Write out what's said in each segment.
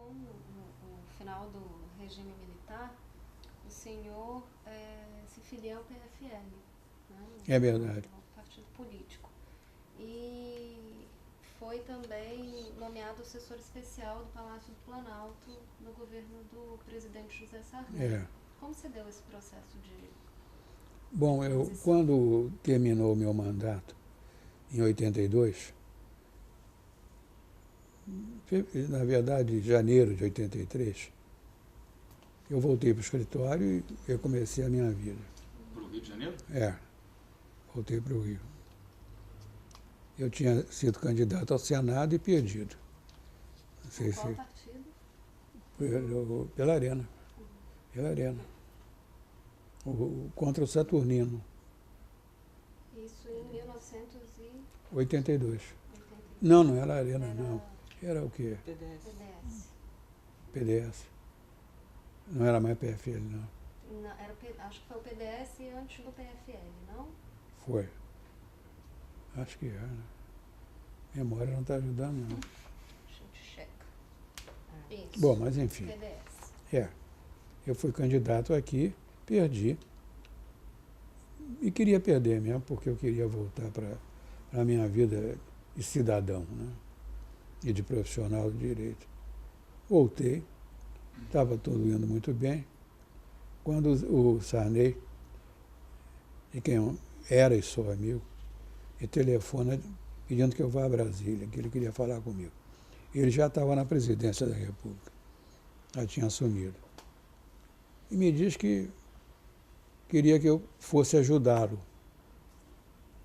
com o final do regime militar, o senhor se filia ao PFL, né? É verdade. Um partido político. E foi também nomeado assessor especial do Palácio do Planalto no governo do presidente José Sarney. É. Como se deu esse processo de Bom, quando terminou o meu mandato, em 82, na verdade, em janeiro de 83, eu voltei para o escritório e eu comecei a minha vida. Para o Rio de Janeiro? É, voltei para o Rio. Eu tinha sido candidato ao Senado e perdido. Não sei qual se... partido? Pela Arena. Pela Arena. Contra o Saturnino. Isso em 1982. 82. Não era Arena, não. Era o quê? PDS. PDS. Não era mais PFL, não. Não, acho que foi o PDS antes do PFL, não? Foi. Acho que era. Memória não está ajudando, não. A gente checa. Isso. Bom, mas enfim. PDS. Eu fui candidato aqui, perdi. E queria perder mesmo, porque eu queria voltar para a minha vida de cidadão, né? E de profissional de direito. Voltei, estava tudo indo muito bem. Quando o Sarney, de quem era e sou amigo, me telefona pedindo que eu vá a Brasília, que ele queria falar comigo. Ele já estava na presidência da República, já tinha assumido. E me diz que queria que eu fosse ajudá-lo,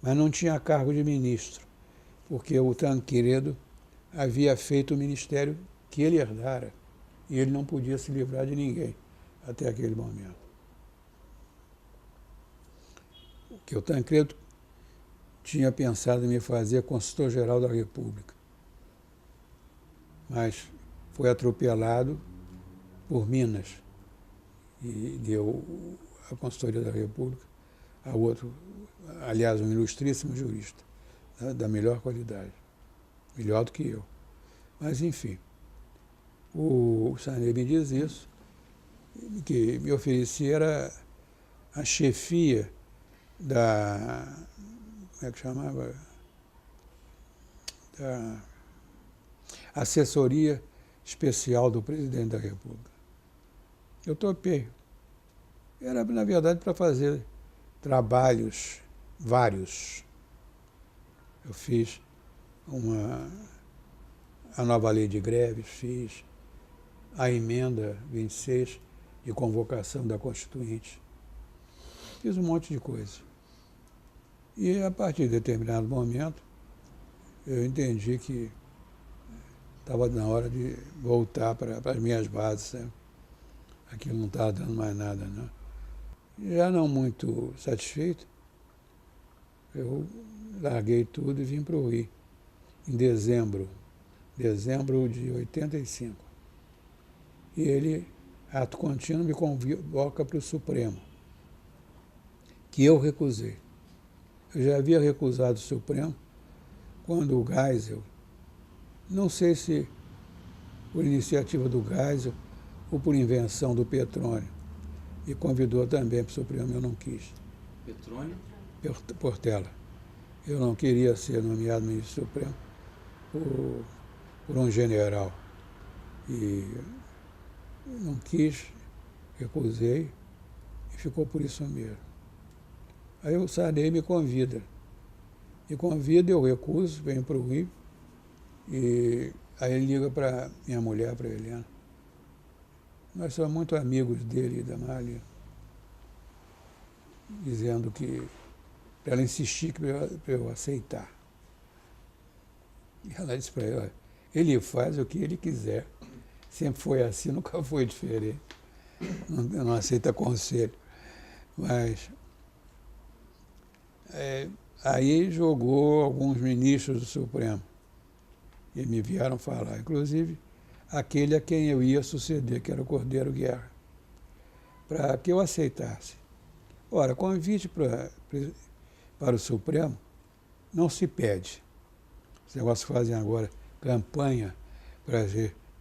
mas não tinha cargo de ministro, porque o Tancredo havia feito o ministério que ele herdara e ele não podia se livrar de ninguém até aquele momento. Que o Tancredo tinha pensado em me fazer consultor-geral da República, mas foi atropelado por Minas e deu a consultoria da República a outro, aliás, um ilustríssimo jurista, da melhor qualidade, melhor do que eu. Mas, enfim, o Sarney me diz isso, que me oferecia era a chefia da... como é que chamava? Da assessoria especial do presidente da República. Eu topei. Era, na verdade, para fazer trabalhos vários. Eu fiz a nova lei de greves, fiz a emenda 26 de convocação da Constituinte. Fiz um monte de coisa. E, a partir de determinado momento, eu entendi que estava na hora de voltar para as minhas bases, né? Aquilo não estava dando mais nada, não. Já não muito satisfeito, eu larguei tudo e vim para o Rio, em dezembro de 85. E ele, ato contínuo, me convoca para o Supremo, que eu recusei. Eu já havia recusado o Supremo quando o Geisel, não sei se por iniciativa do Geisel ou por invenção do Petrônio, me convidou também para o Supremo, eu não quis. Petrônio? Portela. Eu não queria ser nomeado ministro Supremo por um general. E não quis, recusei e ficou por isso mesmo. Aí o Sarney me convida. Eu recuso, venho para o Rio. E aí ele liga para minha mulher, para a Helena. Nós somos muito amigos dele e da Mália, dizendo que para ela insistir para eu aceitar. E ela disse para ele, ele faz o que ele quiser. Sempre foi assim, nunca foi diferente. Não aceita conselho. Mas aí jogou alguns ministros do Supremo e me vieram falar, inclusive aquele a quem eu ia suceder, que era o Cordeiro Guerra, para que eu aceitasse. Ora, convite para o Supremo não se pede. Os negócios fazem agora campanha para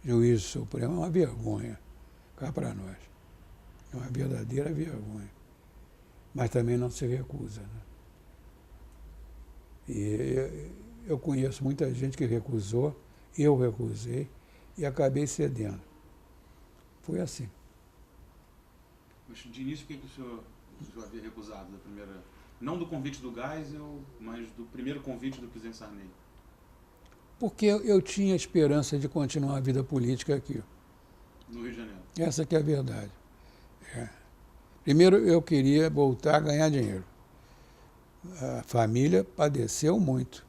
juiz supremo é uma vergonha cá para nós. É uma verdadeira vergonha. Mas também não se recusa, né? E eu conheço muita gente que recusou, eu recusei e acabei cedendo. Foi assim. Mas de início, o que o senhor havia recusado da primeira... Não do convite do Geisel, mas do primeiro convite do presidente Sarney? Porque eu tinha esperança de continuar a vida política aqui. No Rio de Janeiro? Essa que é a verdade. É. Primeiro, eu queria voltar a ganhar dinheiro. A família padeceu muito.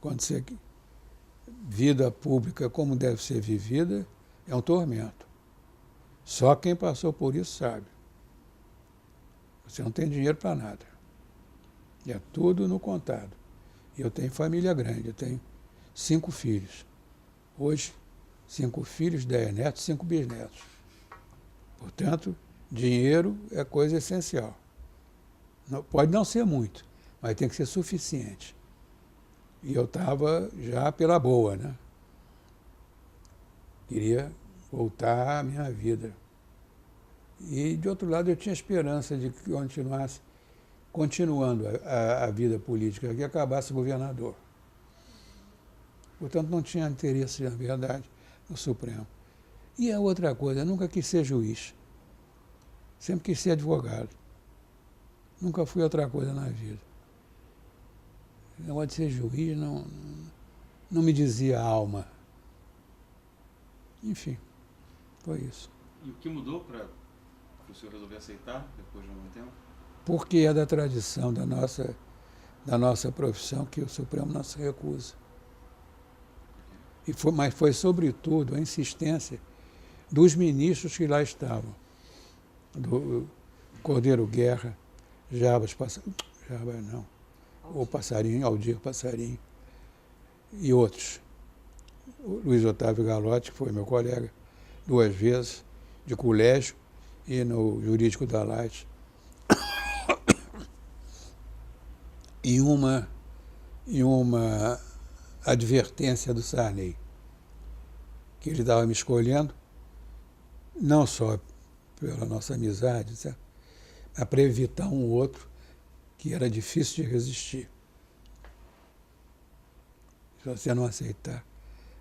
Quando você... Vida pública como deve ser vivida é um tormento. Só quem passou por isso sabe. Você não tem dinheiro para nada. É tudo no contado. E eu tenho família grande, eu tenho 5 filhos. Hoje, 5 filhos, 10 netos, 5 bisnetos. Portanto, dinheiro é coisa essencial. Não, pode não ser muito, mas tem que ser suficiente. E eu estava já pela boa, né? Queria voltar à minha vida. E, de outro lado, eu tinha esperança de que continuando a vida política, que acabasse governador. Portanto, não tinha interesse, na verdade, no Supremo. E a outra coisa, eu nunca quis ser juiz. Sempre quis ser advogado. Nunca fui outra coisa na vida. O negócio de ser juiz não me dizia alma. Enfim, foi isso. E o que mudou para o senhor resolver aceitar, depois de algum tempo? Porque é da tradição da nossa profissão que o Supremo não se recusa. Mas foi, sobretudo, a insistência dos ministros que lá estavam. Do Cordeiro Guerra, Jabas não, o Passarinho, Aldir Passarinho, e outros. O Luiz Otávio Galotti, que foi meu colega 2 vezes, de colégio, e no Jurídico da Light. E uma advertência do Sarney, que ele estava me escolhendo, não só pela nossa amizade, certo? Mas para evitar um outro que era difícil de resistir. Se você não aceitar,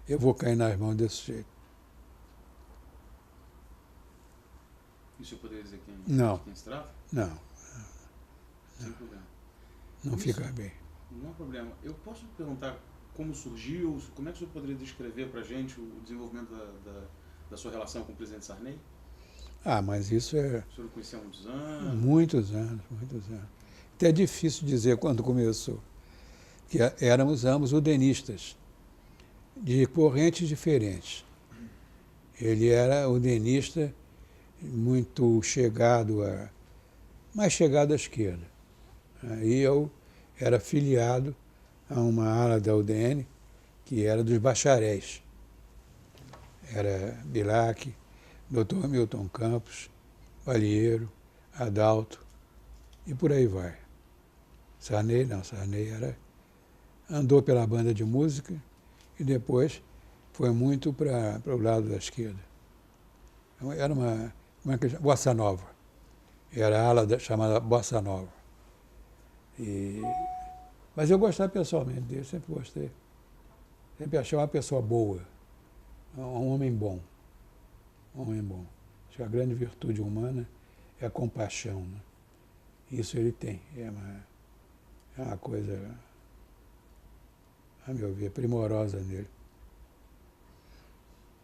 eu vou cair nas mãos desse jeito. E o senhor poderia dizer quem se trata? Não. Sem problema. Não fica bem. Não há problema. Eu posso perguntar como surgiu, como é que o senhor poderia descrever para a gente o desenvolvimento da sua relação com o presidente Sarney? Mas isso é... O senhor o conhecia há muitos anos? Muitos anos. Até é difícil dizer quando começou. Que éramos ambos udenistas, de correntes diferentes. Ele era udenista muito mais chegado à esquerda. Aí eu era filiado a uma ala da UDN que era dos bacharéis. Era Bilac, Dr. Milton Campos, Valheiro, Adalto e por aí vai. Sarney andou pela banda de música e depois foi muito para o lado da esquerda. Era Bossa Nova. Era a ala chamada Bossa Nova. Mas eu gostava pessoalmente dele, sempre gostei. Sempre achei uma pessoa boa, um homem bom. Acho que a grande virtude humana é a compaixão, né? Isso ele tem. É uma coisa, a meu ver, primorosa nele.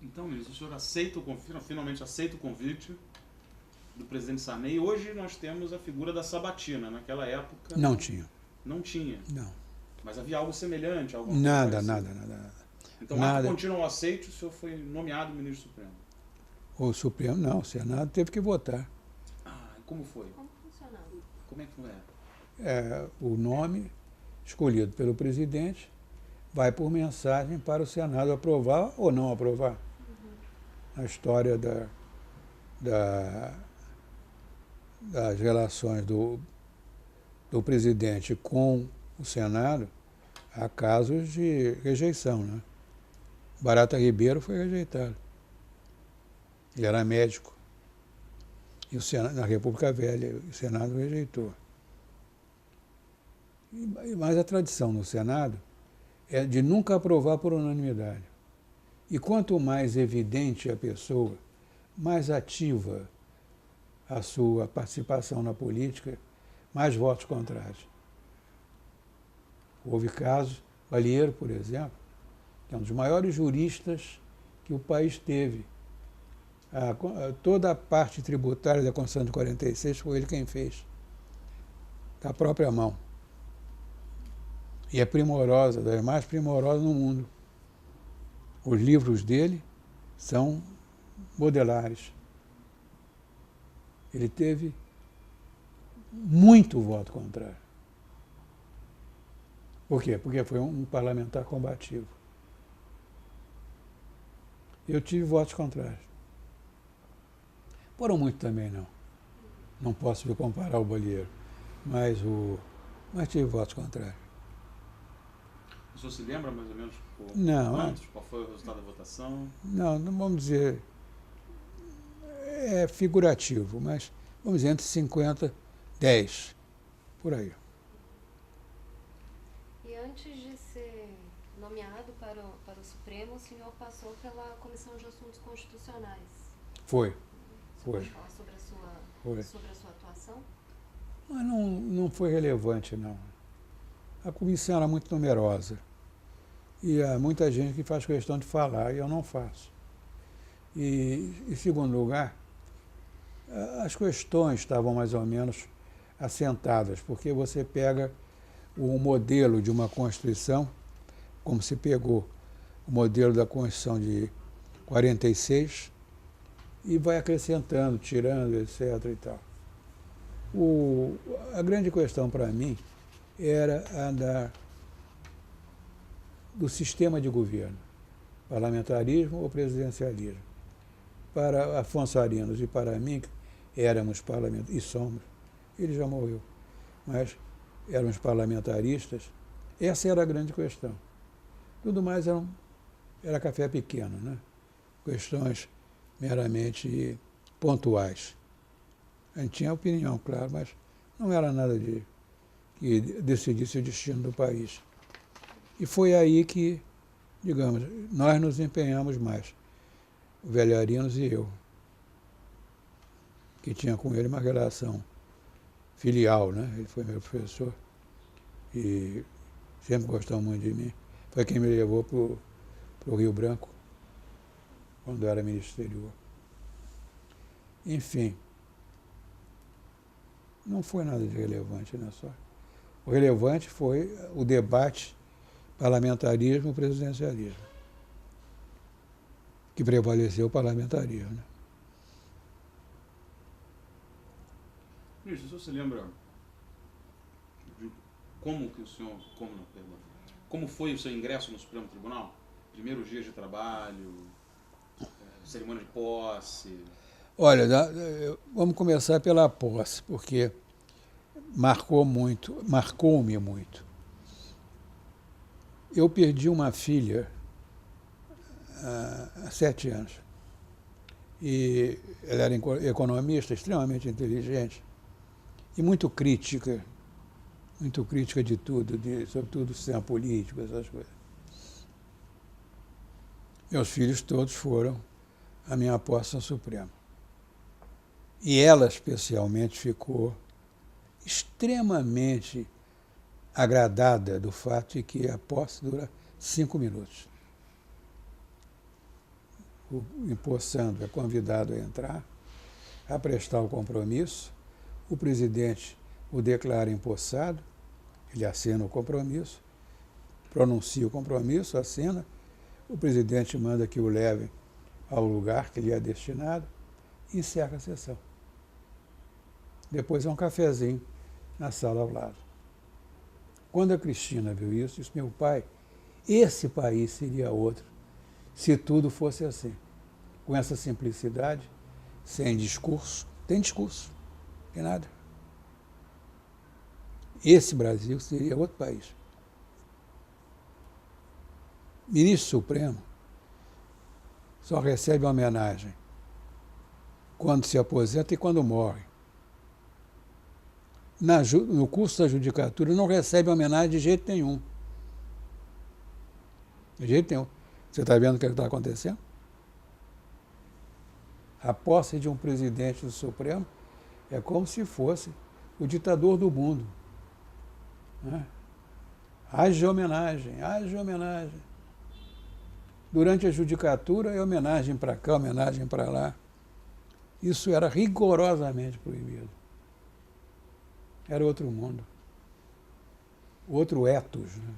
Então, ministro, o senhor finalmente aceita o convite do presidente Sarney. Hoje nós temos a figura da sabatina. Naquela época... Não tinha. Não tinha? Não. Mas havia algo semelhante? Nada. Então, ato contínuo ao aceite, o senhor foi nomeado ministro supremo? O Supremo não, o Senado teve que votar. E como foi? Como funcionava? Como é que foi? O nome escolhido pelo presidente vai por mensagem para o Senado aprovar ou não aprovar. A história das relações do presidente com o Senado, há casos de rejeição, né? Barata Ribeiro foi rejeitado. Ele era médico. E o Senado, na República Velha, o Senado rejeitou. Mas a tradição no Senado é de nunca aprovar por unanimidade. E quanto mais evidente a pessoa, mais ativa a sua participação na política, mais votos contrários. Houve casos, Balieiro, por exemplo, que é um dos maiores juristas que o país teve. Toda a parte tributária da Constituição de 46 foi ele quem fez, da própria mão. E é primorosa, das mais primorosas no mundo. Os livros dele são modelares. Ele teve muito voto contrário. Por quê? Porque foi um parlamentar combativo. Eu tive votos contrários. Foram muito também, não. Não posso comparar o Balieiro, mas tive votos contrários. O senhor se lembra mais ou menos Não, quantos? Qual foi o resultado da votação? Não vamos dizer, é figurativo, mas vamos dizer entre 50 e 10, por aí. E antes de ser nomeado para o Supremo, o senhor passou pela Comissão de Assuntos Constitucionais. Foi. Você pode falar sobre a sua atuação? Mas não foi relevante, não. A comissão era muito numerosa. E há muita gente que faz questão de falar, e eu não faço. E, em segundo lugar, as questões estavam mais ou menos assentadas, porque você pega o modelo de uma Constituição, como se pegou o modelo da Constituição de 46, e vai acrescentando, tirando, etc. e tal. A grande questão para mim era a do sistema de governo, parlamentarismo ou presidencialismo. Para Afonso Arinos e para mim, éramos parlamentaristas, e somos, ele já morreu, mas éramos parlamentaristas, essa era a grande questão. Tudo mais era café pequeno, né? Questões meramente pontuais. A gente tinha opinião, claro, mas não era nada que decidisse o destino do país. E foi aí que, digamos, nós nos empenhamos mais, o velho Arinos e eu, que tinha com ele uma relação filial, né? Ele foi meu professor e sempre gostou muito de mim. Foi quem me levou para o Rio Branco, quando era ministro exterior. Enfim, não foi nada de relevante, né? Só. O relevante foi o debate parlamentarismo e presidencialismo, que prevaleceu o parlamentarismo, né? Ministro, o senhor se lembra de como foi o seu ingresso no Supremo Tribunal? Primeiros dias de trabalho, cerimônia de posse? Olha, vamos começar pela posse, porque marcou-me muito. Eu perdi uma filha há 7 anos. E ela era economista, extremamente inteligente e muito crítica de tudo, sobretudo do sistema político, essas coisas. Meus filhos todos foram à minha posse no Supremo. E ela, especialmente, ficou extremamente agradada do fato de que a posse dura 5 minutos. O empossando é convidado a entrar, a prestar o compromisso, o presidente o declara empossado, ele assina o compromisso, pronuncia o compromisso, assina, o presidente manda que o levem ao lugar que lhe é destinado e encerra a sessão. Depois é um cafezinho na sala ao lado. Quando a Cristina viu isso, disse: meu pai, esse país seria outro se tudo fosse assim, com essa simplicidade, sem discurso. Tem discurso, tem nada. Esse Brasil seria outro país. Ministro Supremo só recebe homenagem quando se aposenta e quando morre. No curso da judicatura não recebe homenagem de jeito nenhum. De jeito nenhum. Você está vendo o que está acontecendo? A posse de um presidente do Supremo é como se fosse o ditador do mundo. Né? Haja homenagem, haja homenagem. Durante a judicatura é homenagem para cá, homenagem para lá. Isso era rigorosamente proibido. Era outro mundo. Outro ethos. Né?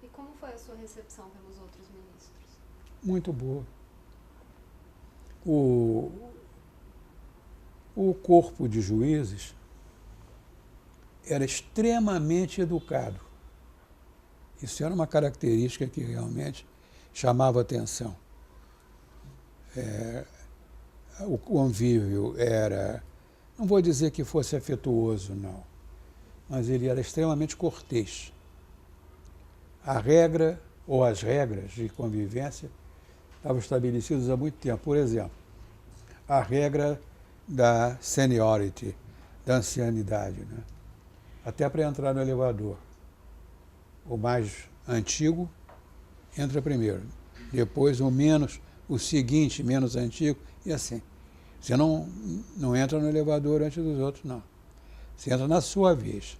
E como foi a sua recepção pelos outros ministros? Muito boa. O corpo de juízes era extremamente educado. Isso era uma característica que realmente chamava atenção. O convívio era, não vou dizer que fosse afetuoso, não, mas ele era extremamente cortês. A regra, ou as regras de convivência, estavam estabelecidas há muito tempo. Por exemplo, a regra da seniority, da ancianidade, né? Até para entrar no elevador. O mais antigo entra primeiro, depois o seguinte, menos antigo, e assim. Você não entra no elevador antes dos outros, não. Você entra na sua vez.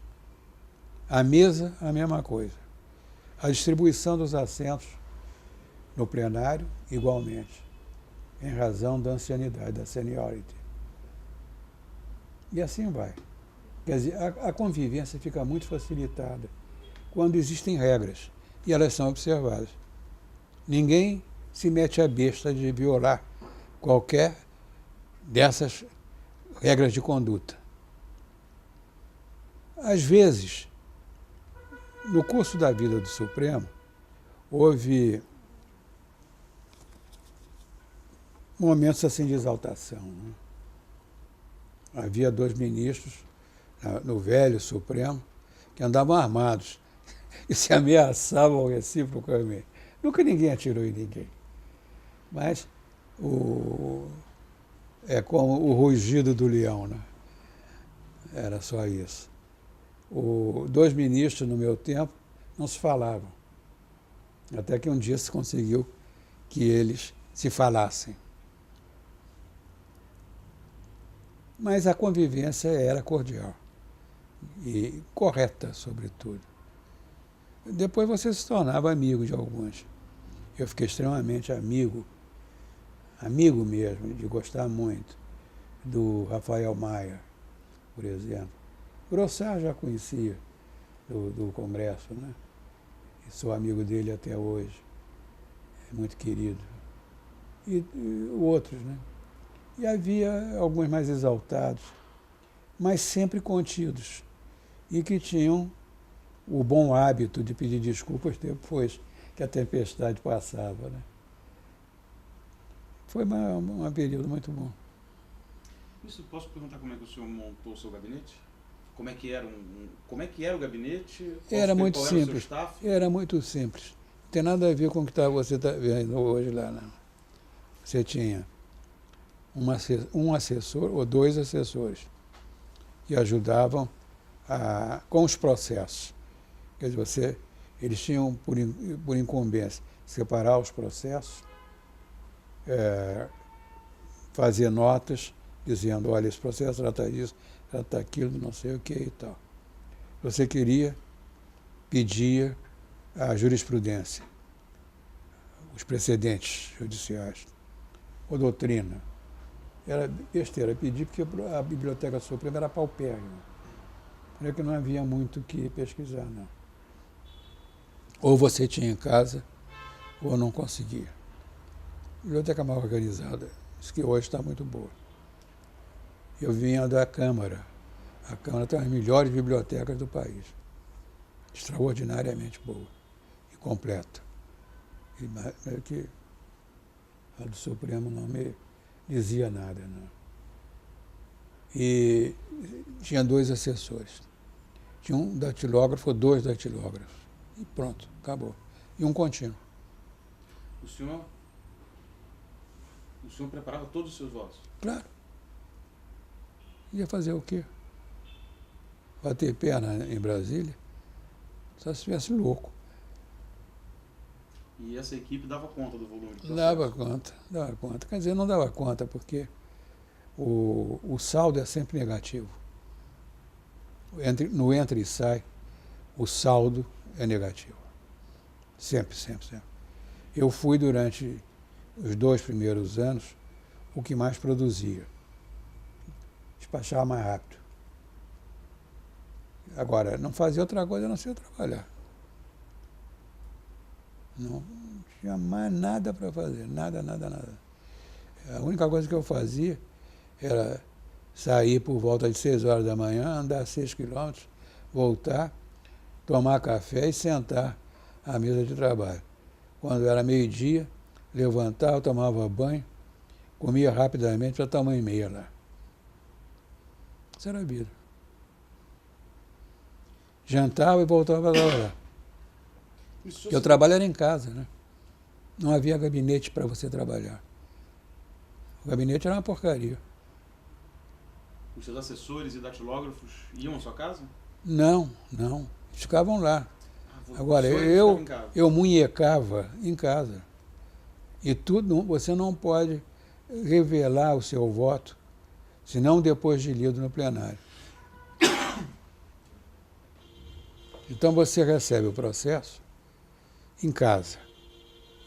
A mesa, a mesma coisa. A distribuição dos assentos no plenário, igualmente, em razão da ancianidade, da seniority. E assim vai. Quer dizer, a convivência fica muito facilitada quando existem regras e elas são observadas. Ninguém se mete a besta de violar qualquer dessas regras de conduta. Às vezes, no curso da vida do Supremo, houve momentos assim de exaltação. Né? Havia 2 ministros no velho Supremo que andavam armados e se ameaçavam reciprocamente. Nunca ninguém atirou em ninguém. Mas é como o rugido do leão, né? Era só isso. 2 ministros, no meu tempo, não se falavam. Até que um dia se conseguiu que eles se falassem. Mas a convivência era cordial e correta, sobretudo. Depois você se tornava amigo de alguns. Eu fiquei extremamente amigo mesmo, de gostar muito, do Rafael Maia, por exemplo. Grossar já conhecia do Congresso, né? E sou amigo dele até hoje. É muito querido. E outros, né? E havia alguns mais exaltados, mas sempre contidos, e que tinham o bom hábito de pedir desculpas depois que a tempestade passava. Né? Foi um período muito bom. Isso, posso perguntar como é que o senhor montou o seu gabinete? Como é que era o gabinete? Era muito simples. Era muito simples. Não tem nada a ver com o que você está vendo hoje lá, não. Você tinha um assessor ou 2 assessores que ajudavam com os processos. Quer dizer, eles tinham, por incumbência, separar os processos, fazer notas, dizendo, olha, esse processo trata disso, trata aquilo, não sei o que e tal. Você queria, pedia a jurisprudência, os precedentes judiciais, ou doutrina. Era besteira pedir, porque a Biblioteca Suprema era paupérrima. Era que não havia muito o que pesquisar, não. Ou você tinha em casa, ou não conseguia. Biblioteca mal organizada, isso que hoje está muito boa. Eu vinha da Câmara. A Câmara tem as melhores bibliotecas do país. Extraordinariamente boa e completa. E que a do Supremo não me dizia nada, não. E tinha 2 assessores. Tinha um datilógrafo, 2 datilógrafos. E pronto, acabou. E um contínuo. O senhor preparava todos os seus votos? Claro. Ia fazer o quê? Bater perna em Brasília? Só se estivesse louco. E essa equipe dava conta do volume de processo? Dava conta. Quer dizer, não dava conta, porque o saldo é sempre negativo. No entra e sai, o saldo é negativo. Sempre, sempre, sempre. Eu fui, durante os 2 primeiros anos, o que mais produzia. Despachava mais rápido. Agora, não fazia outra coisa a não ser trabalhar. Não tinha mais nada para fazer, nada. A única coisa que eu fazia era sair por volta de 6 horas da manhã, andar 6 quilômetros, voltar, tomar café e sentar à mesa de trabalho. Quando era meio-dia, levantava, tomava banho, comia rapidamente para tomar 1h30 lá. Isso era a vida. Jantava e voltava a trabalhar. Porque o trabalho era em casa, né? Não havia gabinete para você trabalhar. O gabinete era uma porcaria. Os seus assessores e datilógrafos iam à sua casa? Não. Ficavam lá. Agora, Ficava em casa. eu munhecava em casa. E tudo, você não pode revelar o seu voto, senão depois de lido no plenário. Então você recebe o processo em casa.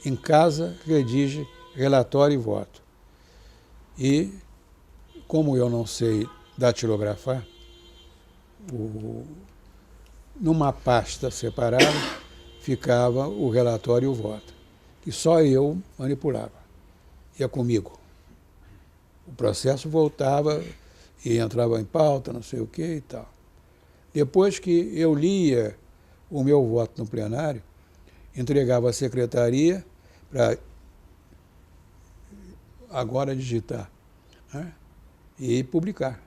Em casa, redige relatório e voto. E, como eu não sei datilografar, numa pasta separada ficava o relatório e o voto, que só eu manipulava. Ia comigo. O processo voltava e entrava em pauta, não sei o que e tal. Depois que eu lia o meu voto no plenário, entregava à secretaria para agora digitar, né? E publicar.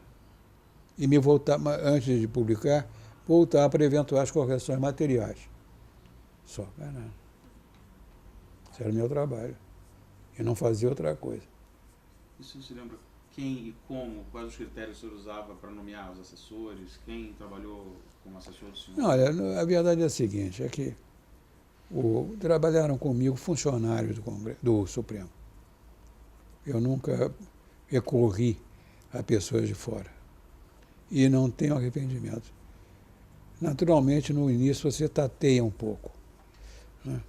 E me voltar, antes de publicar, voltar para eventuais correções materiais. Só, não é nada. Esse era o meu trabalho. Eu não fazia outra coisa. E o senhor se lembra quem e como, quais os critérios o senhor usava para nomear os assessores? Quem trabalhou como assessor do senhor? Não, olha, a verdade é a seguinte, é que trabalharam comigo funcionários do Supremo. Eu nunca recorri a pessoas de fora. E não tenho arrependimento. Naturalmente, no início, você tateia um pouco, né?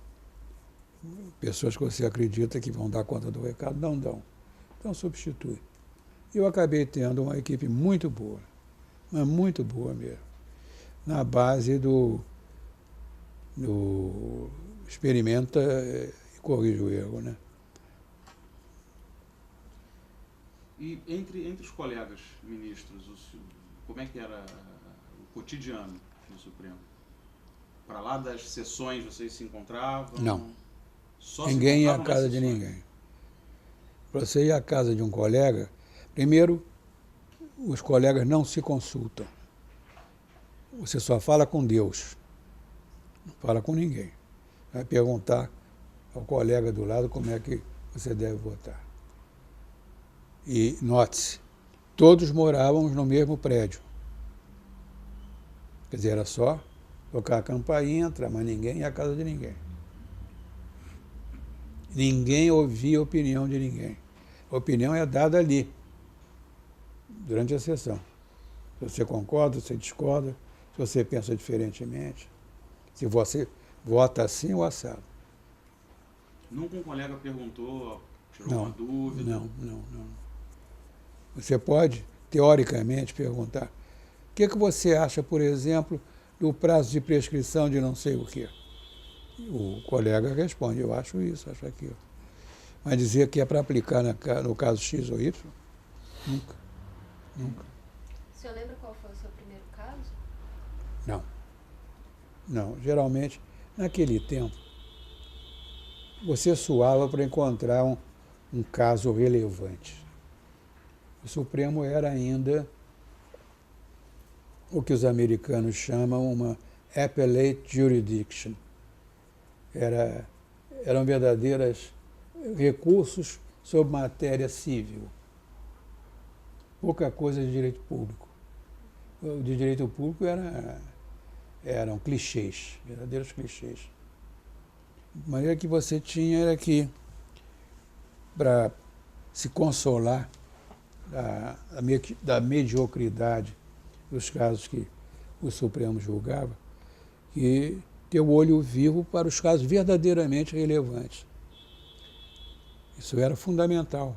Pessoas que você acredita que vão dar conta do recado, não dão. Então, substitui. Eu acabei tendo uma equipe muito boa, mas muito boa mesmo, na base do experimenta e corrige o erro, né? E entre os colegas ministros, como é que era o cotidiano no Supremo? Para lá das sessões vocês se encontravam? Não. Só Ninguém se ia à encontravam casa nas de sessões? ninguém. Para você ir à casa de um colega, primeiro, os colegas não se consultam. Você só fala com Deus, não fala com ninguém. Vai perguntar ao colega do lado como é que você deve votar. E note-se, todos morávamos no mesmo prédio. Quer dizer, era só tocar a campainha, entrar, mas ninguém ia à casa de ninguém. Ninguém ouvia a opinião de ninguém. A opinião é dada ali, durante a sessão. Se você concorda, se você discorda, se você pensa diferentemente, se você vota assim ou assado. Nunca um colega perguntou, tirou uma dúvida? Não. Você pode, teoricamente, perguntar: o que você acha, por exemplo, do prazo de prescrição de não sei o quê? O colega responde: eu acho isso, acho aquilo. Mas dizer que é para aplicar no caso X ou Y, nunca. O senhor lembra qual foi o seu primeiro caso? Não. Geralmente, naquele tempo, você suava para encontrar um caso relevante. O Supremo era ainda o que os americanos chamam uma appellate jurisdiction. eram verdadeiros recursos sobre matéria civil. Pouca coisa de direito público. O de direito público eram clichês, verdadeiros clichês. A maneira que você tinha era que, para se consolar da mediocridade dos casos que o Supremo julgava, que ter o olho vivo para os casos verdadeiramente relevantes. Isso era fundamental.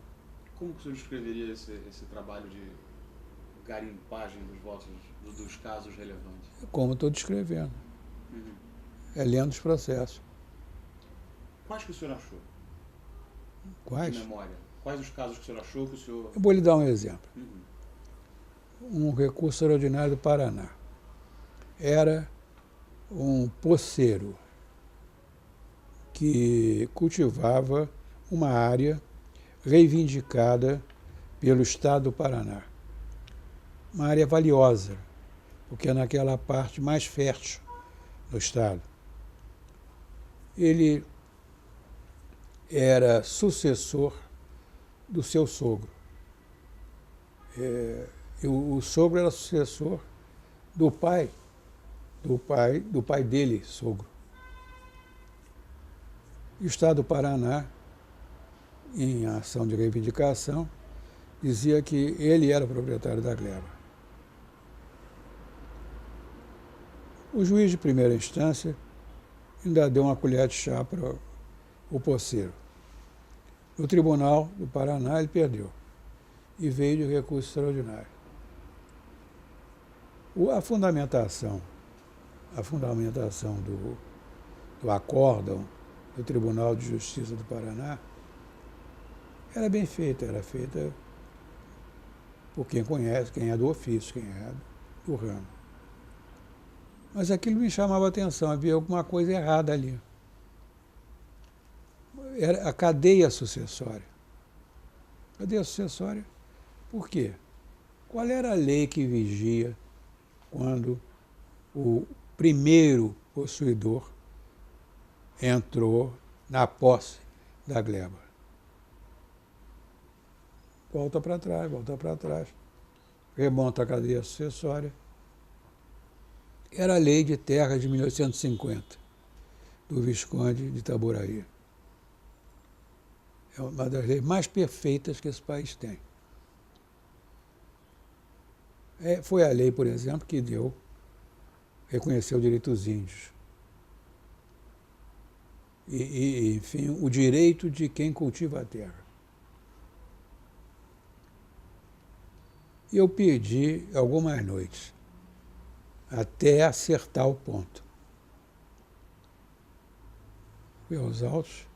Como que o senhor descreveria esse trabalho de garimpagem dos casos relevantes? Como estou descrevendo. Uhum. É lendo os processos. Quais que o senhor achou? Quais? De memória. Quais os casos que o senhor achou que o senhor... Eu vou lhe dar um exemplo. Uhum. Um recurso extraordinário do Paraná. Era um poceiro que cultivava uma área reivindicada pelo Estado do Paraná. Uma área valiosa, porque é naquela parte mais fértil do Estado. Ele era sucessor do seu sogro. O sogro era sucessor do pai dele, sogro. E o Estado do Paraná, em ação de reivindicação, dizia que ele era o proprietário da gleba. O juiz de primeira instância ainda deu uma colher de chá para o poceiro. No Tribunal do Paraná ele perdeu e veio de recurso extraordinário. A fundamentação do acórdão do Tribunal de Justiça do Paraná era bem feita, era feita por quem conhece, quem é do ofício, quem é do ramo. Mas aquilo me chamava a atenção, havia alguma coisa errada ali. Era a cadeia sucessória. Cadeia sucessória, por quê? Qual era a lei que vigia quando o primeiro possuidor entrou na posse da gleba? Volta para trás, remonta a cadeia sucessória. Era a lei de terra de 1850, do Visconde de Itaboraí. É uma das leis mais perfeitas que esse país tem. Foi a lei, por exemplo, que reconheceu o direito dos índios. Enfim, o direito de quem cultiva a terra. E eu perdi algumas noites, até acertar o ponto. Fui aos autos,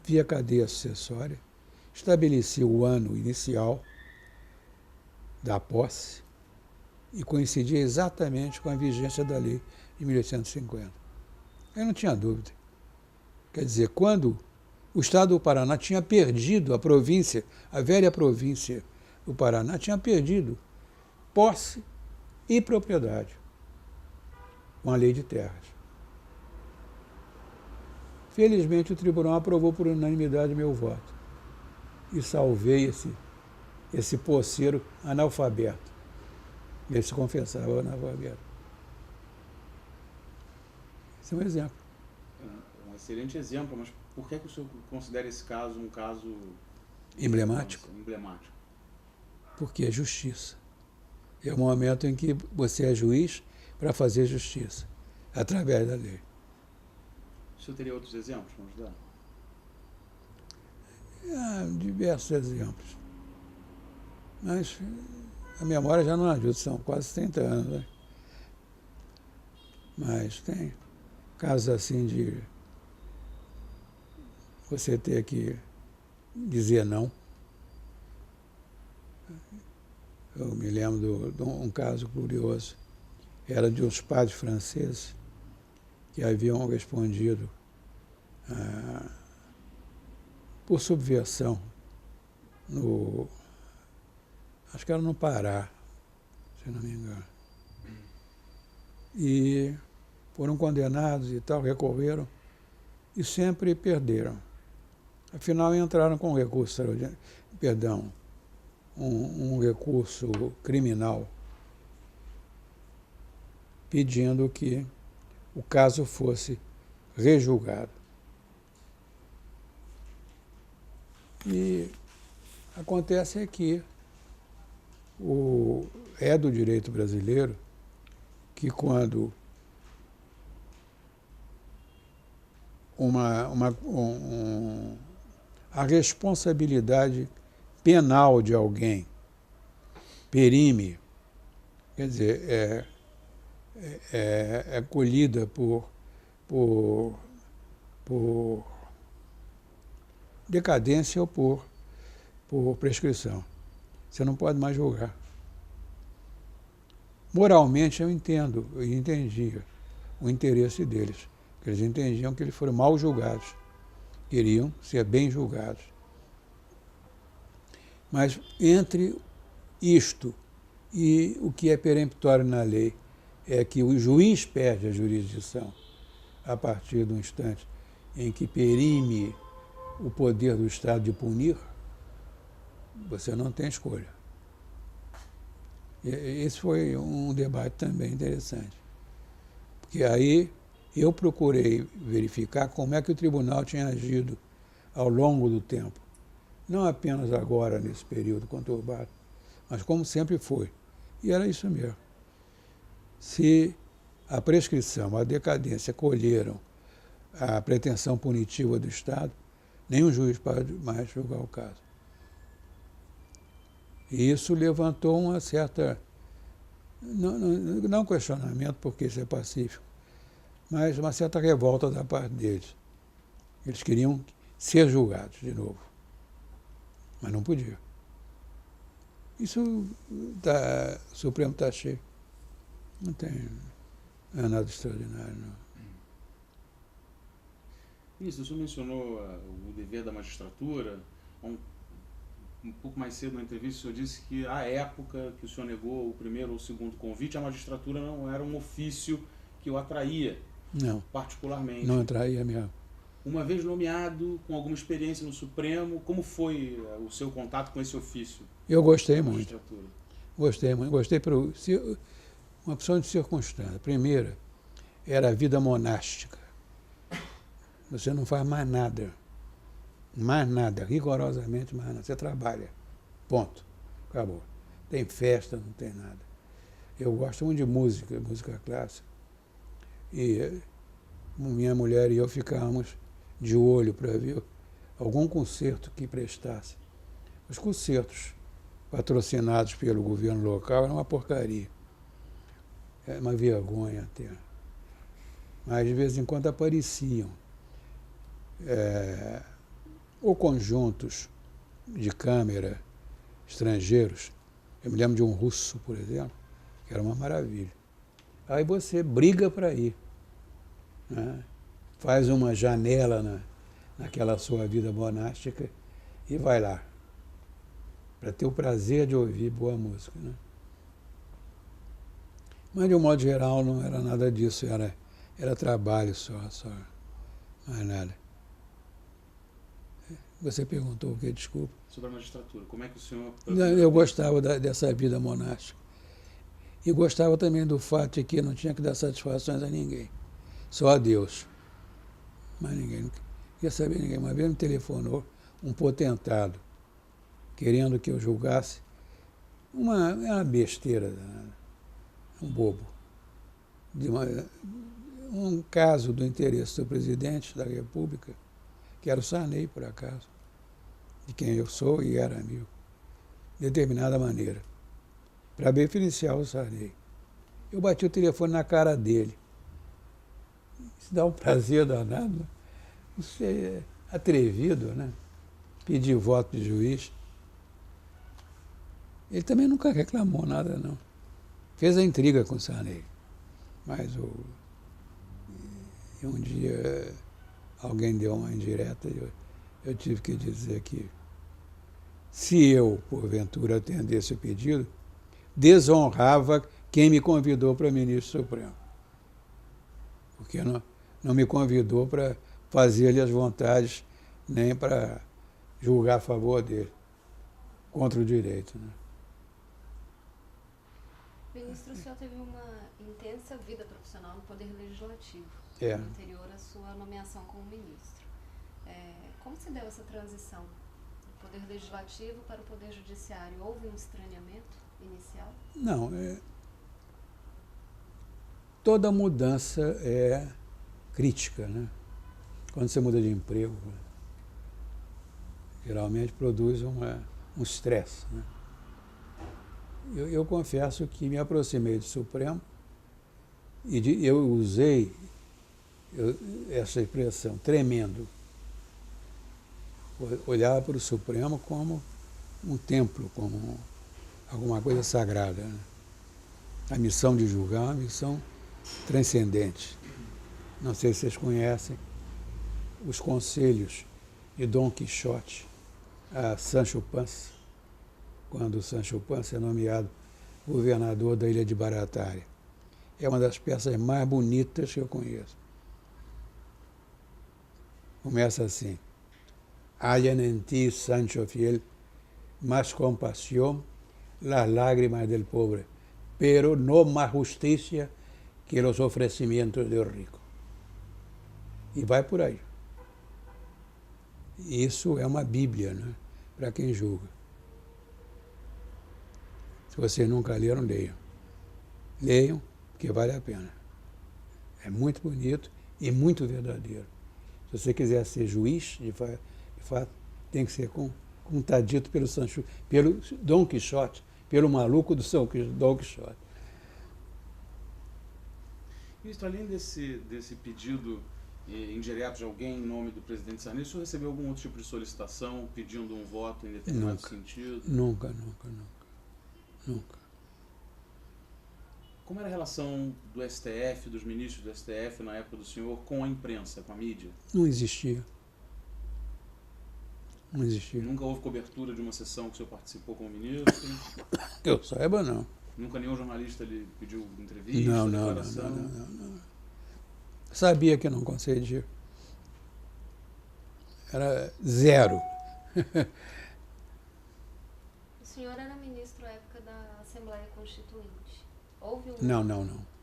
vi a cadeia sucessória, estabeleci o ano inicial da posse e coincidia exatamente com a vigência da lei de 1850. Eu não tinha dúvida. Quer dizer, quando o Estado do Paraná tinha perdido a província, a velha província do Paraná tinha perdido posse e propriedade com a lei de terras. Felizmente o tribunal aprovou por unanimidade meu voto e salvei esse poceiro analfabeto. Ele se confessava analfabeto. Esse é um exemplo. Um excelente exemplo, mas por que o senhor considera esse caso um caso emblemático? Emblemático. Porque é justiça. É o momento em que você é juiz para fazer justiça, através da lei. O senhor teria outros exemplos para nos dar? Diversos exemplos. Mas a memória já não ajuda, são quase 30 anos. Né? Mas tem casos assim de você ter que dizer não. Eu me lembro de um caso curioso. Era de uns padres franceses que haviam respondido por subversão acho que era no Pará, se não me engano. E foram condenados e tal, recorreram e sempre perderam. Afinal, entraram com um recurso extraordinário, um recurso criminal, pedindo que o caso fosse rejulgado. E acontece que é do direito brasileiro que quando a responsabilidade penal de alguém perime, quer dizer, é colhida por decadência ou por prescrição. Você não pode mais julgar. Moralmente eu entendia o interesse deles, porque eles entendiam que eles foram mal julgados, queriam ser bem julgados. Mas entre isto e o que é peremptório na lei é que o juiz perde a jurisdição a partir do instante em que perime o poder do Estado de punir, você não tem escolha. Esse foi um debate também interessante. Porque aí eu procurei verificar como é que o tribunal tinha agido ao longo do tempo. Não apenas agora, nesse período conturbado, mas como sempre foi. E era isso mesmo. Se a prescrição, a decadência colheram a pretensão punitiva do Estado, nenhum juiz pode mais julgar o caso. E isso levantou uma certa, não questionamento, porque isso é pacífico, mas uma certa revolta da parte deles. Eles queriam ser julgados de novo, mas não podiam. Isso o Supremo está cheio. Não é nada extraordinário, não. Isso, o senhor mencionou o dever da magistratura. Um pouco mais cedo na entrevista, o senhor disse que à época que o senhor negou o primeiro ou o segundo convite, a magistratura não era um ofício que o atraía, não, particularmente. Não atraía mesmo. Uma vez nomeado, com alguma experiência no Supremo, como foi o seu contato com esse ofício? Eu gostei muito. Gostei muito. Gostei por uma opção de circunstância. Primeira, era a vida monástica. Você não faz mais nada. Mais nada, rigorosamente mais nada. Você trabalha. Ponto. Acabou. Tem festa, não tem nada. Eu gosto muito de música clássica. E minha mulher e eu ficávamos de olho para ver algum concerto que prestasse. Os concertos patrocinados pelo governo local eram uma porcaria. É uma vergonha até. Mas de vez em quando apareciam. Ou conjuntos de câmera estrangeiros. Eu me lembro de um russo, por exemplo, que era uma maravilha. Aí você briga para ir, né? Faz uma janela naquela sua vida monástica e vai lá, para ter o prazer de ouvir boa música, né? Mas, de um modo geral, não era nada disso, era trabalho só, mais nada. Você perguntou o quê? Desculpa. Sobre a magistratura, como é que o senhor... Eu gostava dessa vida monástica. E gostava também do fato de que não tinha que dar satisfações a ninguém. Só a Deus. Mas ninguém, não queria saber ninguém. Uma vez me telefonou um potentado, querendo que eu julgasse uma besteira, um bobo. Um caso do interesse do presidente da República, que era o Sarney, por acaso, de quem eu sou e era amigo, de determinada maneira, para beneficiar o Sarney. Eu bati o telefone na cara dele. Isso dá um prazer danado. Você é atrevido, né? Pedir voto de juiz. Ele também nunca reclamou nada, não. Fez a intriga com o Sarney. Mas um dia alguém deu uma indireta e eu tive que dizer que se eu, porventura, atendesse o pedido, desonrava quem me convidou para ministro supremo. Porque não me convidou para fazer-lhe as vontades, nem para julgar a favor dele, contra o direito. Né? Ministro, o senhor teve uma intensa vida profissional no Poder Legislativo, anterior à sua nomeação como ministro. Como se deu essa transição do Poder Legislativo para o Poder Judiciário? Houve um estranhamento inicial? Não, toda mudança é crítica, né? Quando você muda de emprego, geralmente produz um estresse, né? Eu confesso que me aproximei do Supremo e eu usei essa expressão, tremendo. Olhava para o Supremo como um templo, como alguma coisa sagrada. Né? A missão de julgar é uma missão transcendente. Não sei se vocês conhecem os conselhos de Dom Quixote a Sancho Panza, quando Sancho Panza é nomeado governador da ilha de Barataria. É uma das peças mais bonitas que eu conheço. Começa assim: Hayan en ti, Sancho fiel, más compasión, las lágrimas del pobre, pero no más justicia que los ofrecimientos del rico. E vai por aí. Isso é uma Bíblia, né? Para quem julga. Se vocês nunca leram, leiam. Leiam, porque vale a pena. É muito bonito e muito verdadeiro. Se você quiser ser juiz, de fato, tem que ser como está dito pelo Dom Quixote, pelo maluco do Dom Quixote. Ministro, além desse pedido indireto de alguém em nome do presidente Sarney, o senhor recebeu algum outro tipo de solicitação pedindo um voto em determinado sentido? Nunca. Como era a relação do STF, dos ministros do STF na época do senhor com a imprensa, com a mídia? Não existia. Não existia. Nunca houve cobertura de uma sessão que o senhor participou como ministro? Que eu saiba, não. Nunca nenhum jornalista lhe pediu entrevista, declaração? Não. Sabia que não concedia. Era zero. O senhor era ministro à época da Assembleia Constituinte. Houve um... Não.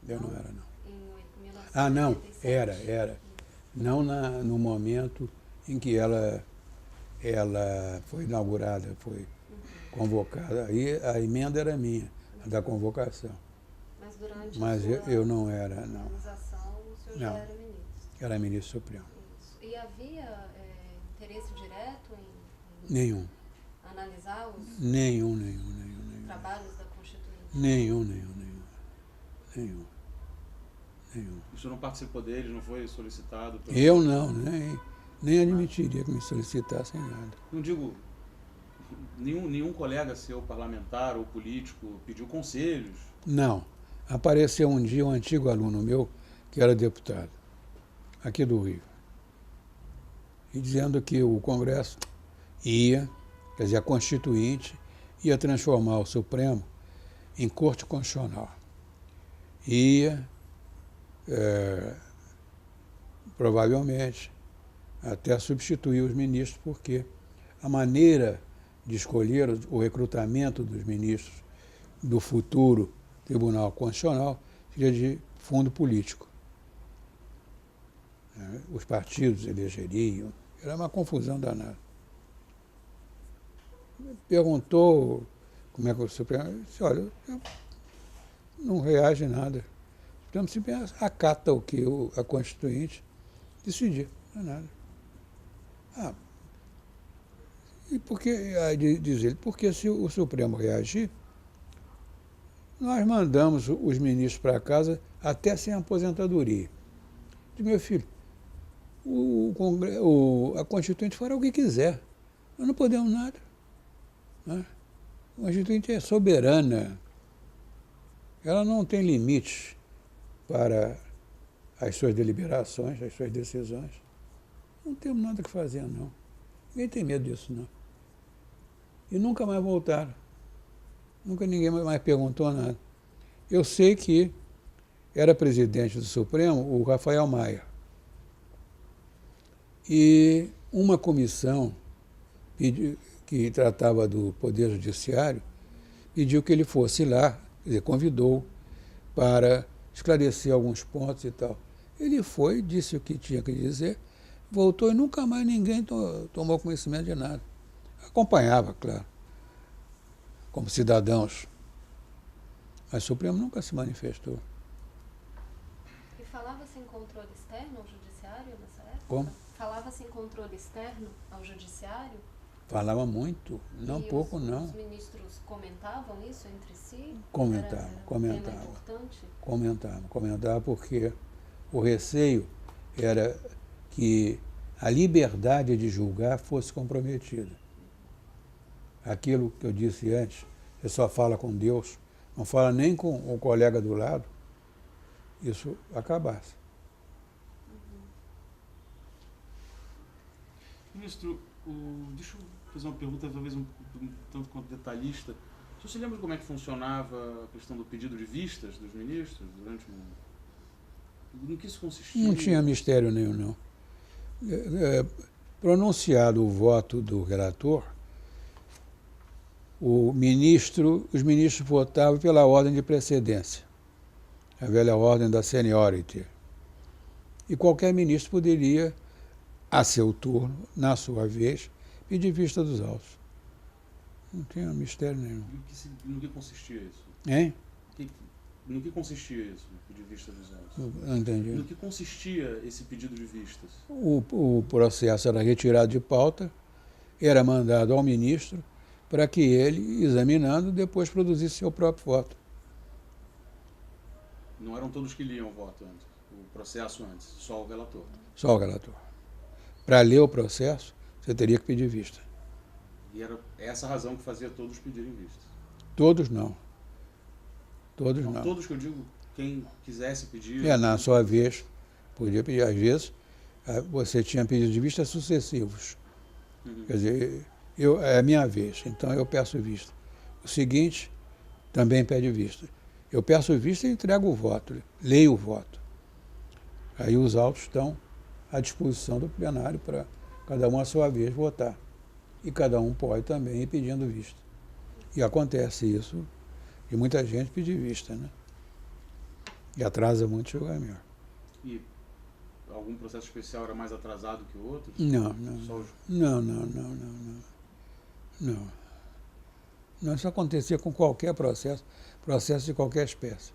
Eu não era, não. Em 1997? Ah, não. Era. Não no momento em que ela foi inaugurada, foi convocada. Aí a emenda era minha, a da convocação. Mas durante Mas eu não era, não. organização, o senhor já era ministro? Era ministro supremo. Isso. E havia interesse direto em Nenhum. analisar os Nenhum. trabalhos da Constituinte? Nenhum. O senhor não participou deles, não foi solicitado? Eu não, nem admitiria que me solicitassem nada. Não digo, nenhum colega seu, parlamentar ou político, pediu conselhos? Não. Apareceu um dia um antigo aluno meu, que era deputado, aqui do Rio, e dizendo que o Congresso quer dizer, a Constituinte, ia transformar o Supremo em Corte Constitucional. Provavelmente, até substituir os ministros, porque a maneira de escolher o recrutamento dos ministros do futuro Tribunal Constitucional seria de fundo político. Os partidos elegeriam, era uma confusão danada. Perguntou como é que o Supremo... Eu disse, olha, não reage nada. O Supremo simplesmente acata o que a Constituinte decidir, não é nada. E por que, diz ele, porque se o Supremo reagir, nós mandamos os ministros para casa até sem aposentadoria. Diz, meu filho, a Constituinte fará o que quiser. Nós não podemos nada. Né? A Constituinte é soberana. Ela não tem limites para as suas deliberações, as suas decisões. Não temos nada que fazer, não. Ninguém tem medo disso, não. E nunca mais voltaram. Nunca ninguém mais perguntou nada. Eu sei que era presidente do Supremo o Rafael Maia. E uma comissão que tratava do Poder Judiciário pediu que ele fosse lá, quer dizer, convidou para esclarecer alguns pontos e tal. Ele foi, disse o que tinha que dizer, voltou e nunca mais ninguém tomou conhecimento de nada. Acompanhava, claro, como cidadãos. Mas o Supremo nunca se manifestou. E falava-se em controle externo ao Judiciário nessa época? Como? Falava-se em controle externo ao Judiciário? Falava muito, não pouco não. Os ministros comentavam isso entre si? Comentavam. Tema importante? Comentavam porque o receio era que a liberdade de julgar fosse comprometida. Aquilo que eu disse antes, você só fala com Deus, não fala nem com o colega do lado, isso acabasse. Ministro, deixa eu fazer uma pergunta, talvez um tanto quanto detalhista. O senhor se lembra como é que funcionava a questão do pedido de vistas dos ministros durante no que isso consistia? Não tinha mistério nenhum, não. Pronunciado o voto do relator, os ministros votavam pela ordem de precedência, a velha ordem da seniority. E qualquer ministro poderia, a seu turno, na sua vez, pedir vista dos autos. Não tinha mistério nenhum. No que consistia isso? Hein? No que consistia isso, pedir vista dos autos? Não entendi. No que consistia esse pedido de vistas? O processo era retirado de pauta, era mandado ao ministro para que ele, examinando, depois produzisse seu próprio voto. Não eram todos que liam o voto antes, o processo antes, só o relator? Só o relator. Para ler o processo, você teria que pedir vista. E era essa a razão que fazia todos pedirem vista? Todos não. Todos não. Todos que eu digo, quem quisesse pedir... Na sua vez, podia pedir. Às vezes, você tinha pedido de vista sucessivos. Uhum. Quer dizer, é a minha vez, então eu peço vista. O seguinte também pede vista. Eu peço vista e entrego o voto, leio o voto. Aí os autos estão à disposição do plenário para cada um, à sua vez, votar. E cada um pode também ir pedindo vista. E acontece isso de muita gente pedir vista, né? E atrasa muito o julgamento. E algum processo especial era mais atrasado que o outro? Não. Não, isso acontecia com qualquer processo de qualquer espécie.